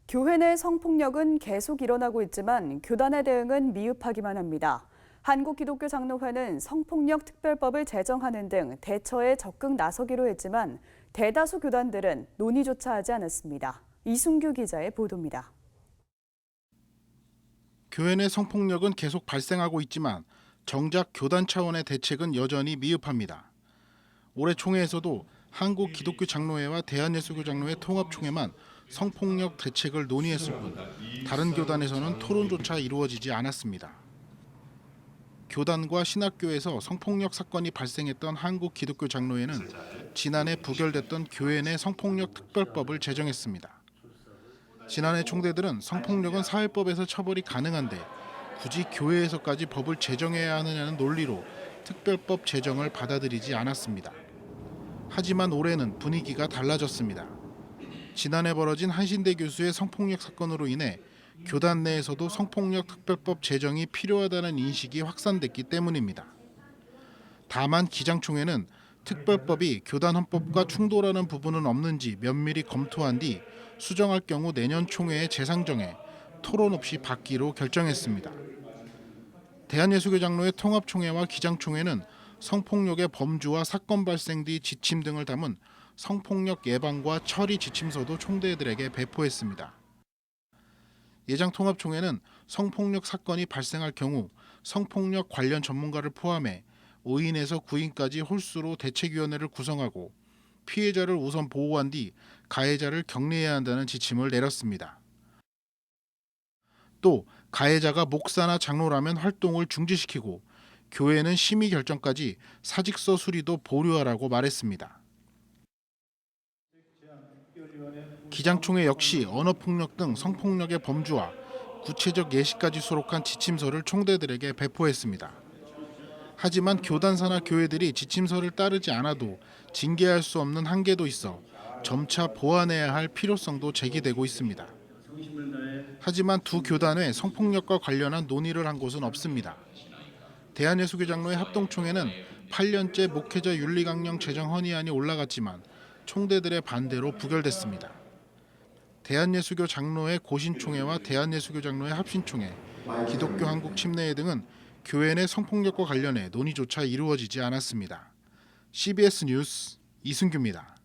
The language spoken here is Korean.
교회 내 성폭력은 계속 일어나고 있지만 교단의 대응은 미흡하기만 합니다. 한국기독교장로회는 성폭력 특별법을 제정하는 등 대처에 적극 나서기로 했지만 대다수 교단들은 논의조차 하지 않았습니다. 이순규 기자의 보도입니다. 교회 내 성폭력은 계속 발생하고 있지만 정작 교단 차원의 대책은 여전히 미흡합니다. 올해 총회에서도 한국기독교장로회와 대한예수교장로회 통합총회만 성폭력 대책을 논의했을 뿐 다른 교단에서는 토론조차 이루어지지 않았습니다. 교단과 신학교에서 성폭력 사건이 발생했던 한국기독교장로회는 지난해 부결됐던 교회 내 성폭력 특별법을 제정했습니다. 지난해 총대들은 성폭력은 사회법에서 처벌이 가능한데 굳이 교회에서까지 법을 제정해야 하느냐는 논리로 특별법 제정을 받아들이지 않았습니다. 하지만 올해는 분위기가 달라졌습니다. 지난해 벌어진 한신대 교수의 성폭력 사건으로 인해 교단 내에서도 성폭력 특별법 제정이 필요하다는 인식이 확산됐기 때문입니다. 다만 기장총회는 특별법이 교단 헌법과 충돌하는 부분은 없는지 면밀히 검토한 뒤 수정할 경우 내년 총회에 재상정해 토론 없이 받기로 결정했습니다. 대한예수교장로회 통합총회와 기장총회는 성폭력의 범주와 사건 발생 뒤 지침 등을 담은 성폭력 예방과 처리 지침서도 총대들에게 배포했습니다. 예장통합총회는 성폭력 사건이 발생할 경우 성폭력 관련 전문가를 포함해 5인에서 9인까지 홀수로 대책위원회를 구성하고 피해자를 우선 보호한 뒤 가해자를 격리해야 한다는 지침을 내렸습니다. 또 가해자가 목사나 장로라면 활동을 중지시키고 교회는 심의 결정까지 사직서 수리도 보류하라고 말했습니다. 기장총회 역시 언어폭력 등 성폭력의 범주와 구체적 예시까지 수록한 지침서를 총대들에게 배포했습니다. 하지만 교단사나 교회들이 지침서를 따르지 않아도 징계할 수 없는 한계도 있어 점차 보완해야 할 필요성도 제기되고 있습니다. 하지만 두 교단의 성폭력과 관련한 논의를 한 곳은 없습니다. 대한예수교장로회 합동총회는 8년째 목회자 윤리강령 제정 헌의안이 올라갔지만 총대들의 반대로 부결됐습니다. 대한예수교 장로회 고신총회와 대한예수교장로회 합신총회, 기독교 한국 침례회 등은 교회 내 성폭력과 관련해 논의조차 이루어지지 않았습니다. CBS 뉴스 이순규입니다.